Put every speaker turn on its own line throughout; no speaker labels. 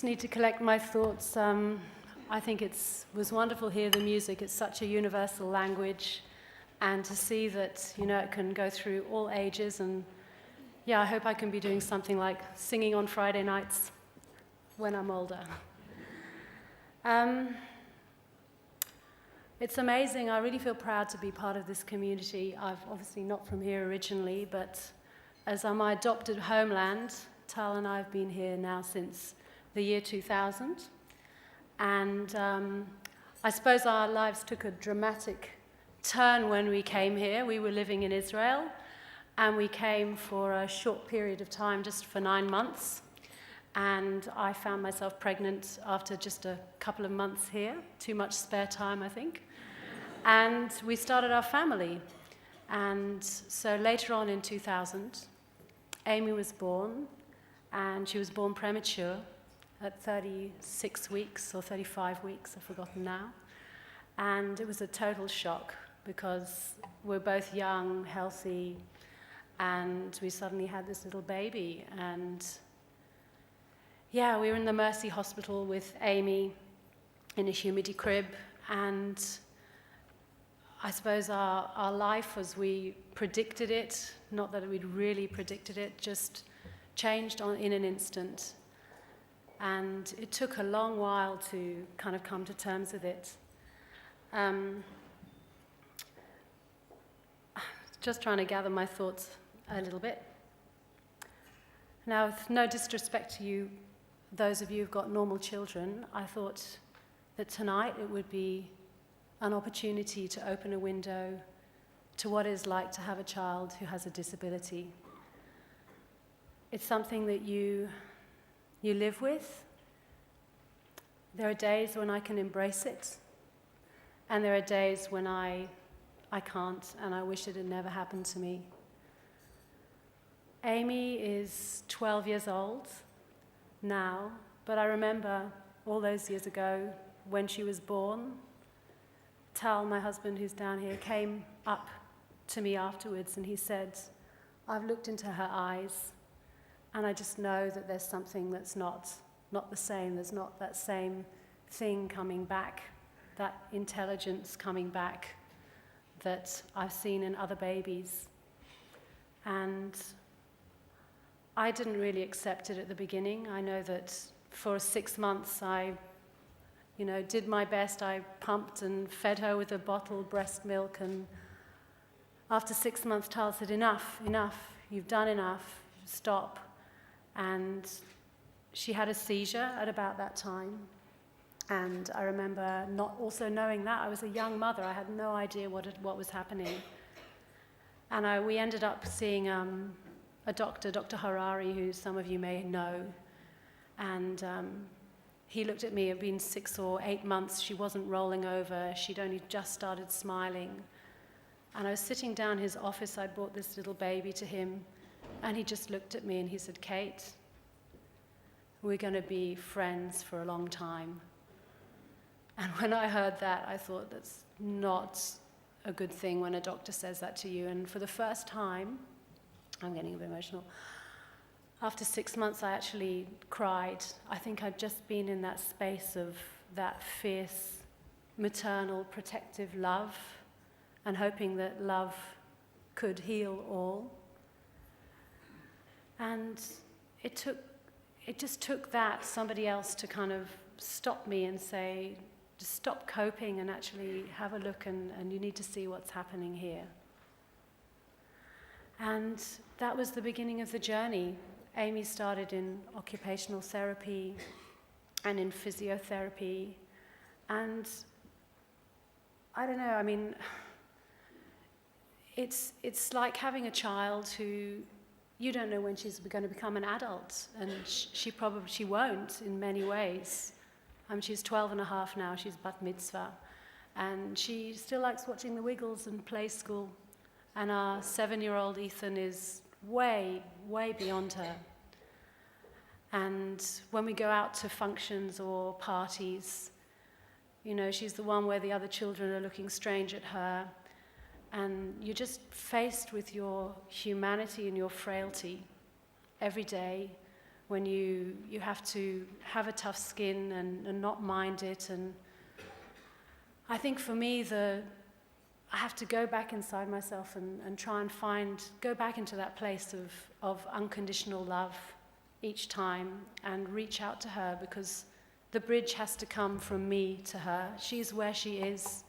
just need to collect my thoughts. I think it was wonderful to hear the music. It's such a universal language, and to see that, it can go through all ages. And yeah, I hope I can be doing something like singing on Friday nights when I'm older. It's amazing. I really feel proud to be part of this community. I'm obviously not from here originally, but as my adopted homeland, Tal and I have been here now since the year 2000. And I suppose our lives took a dramatic turn when we came here. We were living in Israel, and we came for a short period of time, just for 9 months. And I found myself pregnant after just a couple of months here. Too much spare time, I think. And we started our family. And so later on in 2000, Amy was born, and she was born premature at 36 weeks or 35 weeks, I've forgotten now. And it was a total shock because we're both young, healthy, and we suddenly had this little baby. And yeah, we were in the Mercy Hospital with Amy in a humidity crib, and I suppose our life as we predicted it, not that we'd really predicted it, just changed in an instant. And it took a long while to kind of come to terms with it. Just trying to gather my thoughts a little bit. Now, with no disrespect to you, those of you who've got normal children, I thought that tonight it would be an opportunity to open a window to what it's like to have a child who has a disability. It's something that you live with. There are days when I can embrace it, and there are days when I can't, and I wish it had never happened to me. Amy is 12 years old now, but I remember all those years ago when she was born, Tal, my husband who's down here, came up to me afterwards and he said, "I've looked into her eyes and I just know that there's something that's not the same. There's not that same thing coming back, that intelligence coming back that I've seen in other babies." And I didn't really accept it at the beginning. I know that for 6 months I did my best. I pumped and fed her with a bottle, breast milk, and after 6 months, Tal said, enough, you've done enough, stop. And she had a seizure at about that time. And I remember not also knowing that. I was a young mother. I had no idea what was happening. And we ended up seeing a doctor, Dr. Harari, who some of you may know. And he looked at me. It had been 6 or 8 months. She wasn't rolling over. She'd only just started smiling. And I was sitting down in his office. I'd brought this little baby to him. And he just looked at me and he said, "Kate, we're going to be friends for a long time." And when I heard that, I thought that's not a good thing when a doctor says that to you. And for the first time, I'm getting a bit emotional, after 6 months, I actually cried. I think I'd just been in that space of that fierce, maternal, protective love, and hoping that love could heal all. And it just took somebody else to kind of stop me and say, just stop coping and actually have a look, and you need to see what's happening here. And that was the beginning of the journey. Amy started in occupational therapy and in physiotherapy. And I don't know, I mean, it's like having a child who you don't know when she's going to become an adult, and she won't in many ways. She's 12 and a half now, she's bat mitzvah, and she still likes watching the Wiggles and play school. And our 7-year-old Ethan is way, way beyond her. And when we go out to functions or parties, she's the one where the other children are looking strange at her. And you're just faced with your humanity and your frailty every day when you have to have a tough skin and not mind it. And I think for me, I have to go back inside myself and try and go back into that place of unconditional love each time and reach out to her, because the bridge has to come from me to her. She's where she is.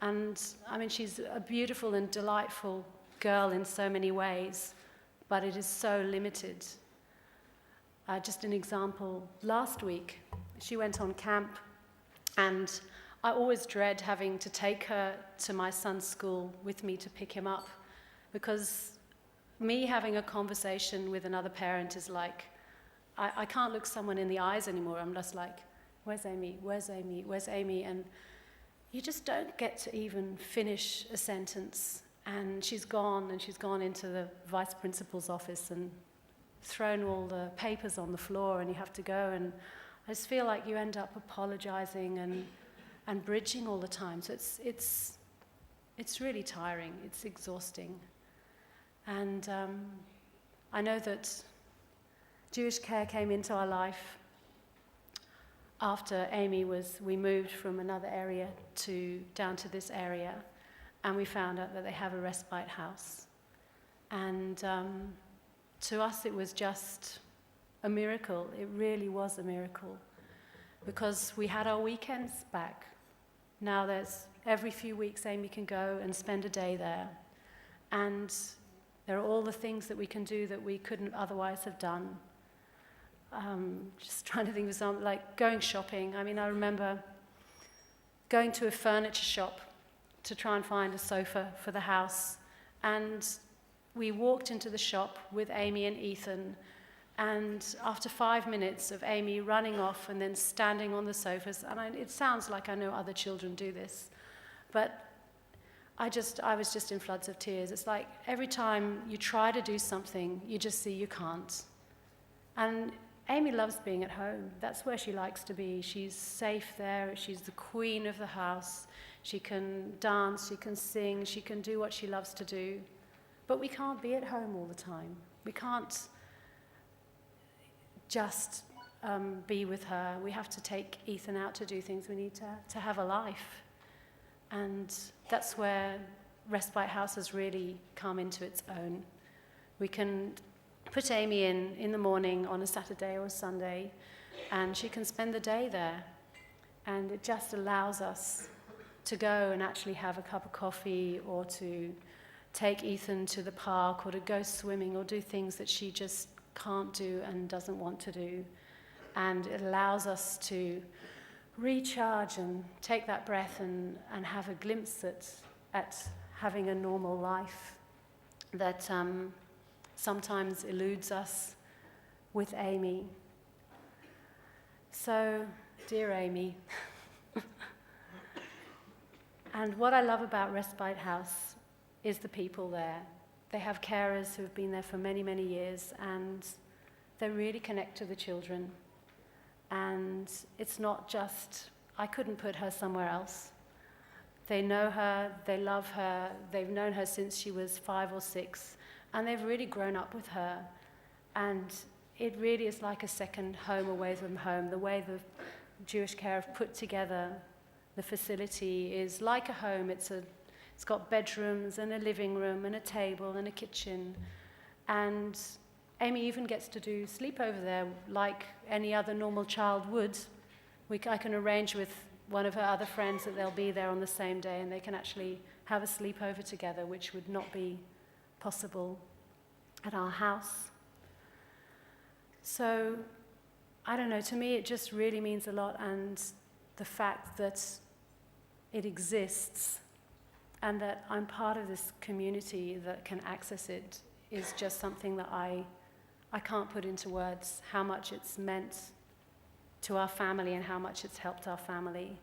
And I mean, she's a beautiful and delightful girl in so many ways, but it is so limited. Just an example, last week she went on camp, and I always dread having to take her to my son's school with me to pick him up, because me having a conversation with another parent is like, I can't look someone in the eyes anymore. I'm just like, where's Amy? Where's Amy? Where's Amy? And you just don't get to even finish a sentence. And she's gone into the vice principal's office and thrown all the papers on the floor, and you have to go. And I just feel like you end up apologizing and bridging all the time. So it's really tiring. It's exhausting. And I know that Jewish Care came into our life after we moved from another area down to this area, and we found out that they have a respite house. And to us it was just a miracle. It really was a miracle, because we had our weekends back. Now every few weeks Amy can go and spend a day there, and there are all the things that we can do that we couldn't otherwise have done. Just trying to think of something like going shopping. I mean, I remember going to a furniture shop to try and find a sofa for the house, and we walked into the shop with Amy and Ethan, and after 5 minutes of Amy running off and then standing on the sofas, and it sounds like I know other children do this, but I was just in floods of tears. It's like every time you try to do something, you just see you can't. And Amy loves being at home. That's where she likes to be. She's safe there. She's the queen of the house. She can dance, she can sing, she can do what she loves to do. But we can't be at home all the time. We can't just be with her. We have to take Ethan out to do things. We need to have a life. And that's where respite house has really come into its own. We can put Amy in the morning on a Saturday or a Sunday, and she can spend the day there. And it just allows us to go and actually have a cup of coffee, or to take Ethan to the park, or to go swimming, or do things that she just can't do and doesn't want to do. And it allows us to recharge and take that breath and have a glimpse at having a normal life that sometimes eludes us with Amy. So, dear Amy, and what I love about Respite House is the people there. They have carers who have been there for many, many years, and they really connect to the children. And it's not just, I couldn't put her somewhere else. They know her, they love her, they've known her since she was 5 or 6, and they've really grown up with her. And it really is like a second home away from home. The way the Jewish Care have put together the facility is like a home. It's got bedrooms and a living room and a table and a kitchen. And Amy even gets to do sleepover there like any other normal child would. I can arrange with one of her other friends that they'll be there on the same day, and they can actually have a sleepover together, which would not be possible at our house. So, I don't know, to me it just really means a lot, and the fact that it exists and that I'm part of this community that can access it is just something that I can't put into words, how much it's meant to our family and how much it's helped our family.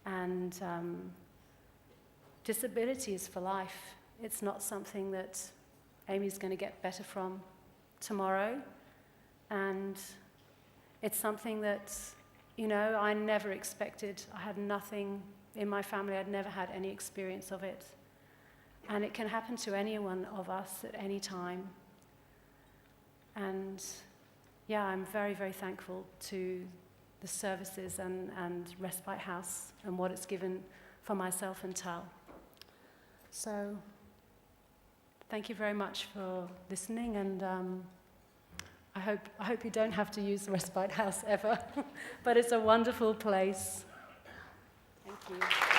And disability is for life. It's not something that Amy's going to get better from tomorrow. And it's something that, I never expected. I had nothing in my family. I'd never had any experience of it. And it can happen to any one of us at any time. And yeah, I'm very, very thankful to the services and Respite House and what it's given for myself and Tal. So, thank you very much for listening, and I hope you don't have to use the Respite House ever, but it's a wonderful place. Thank you.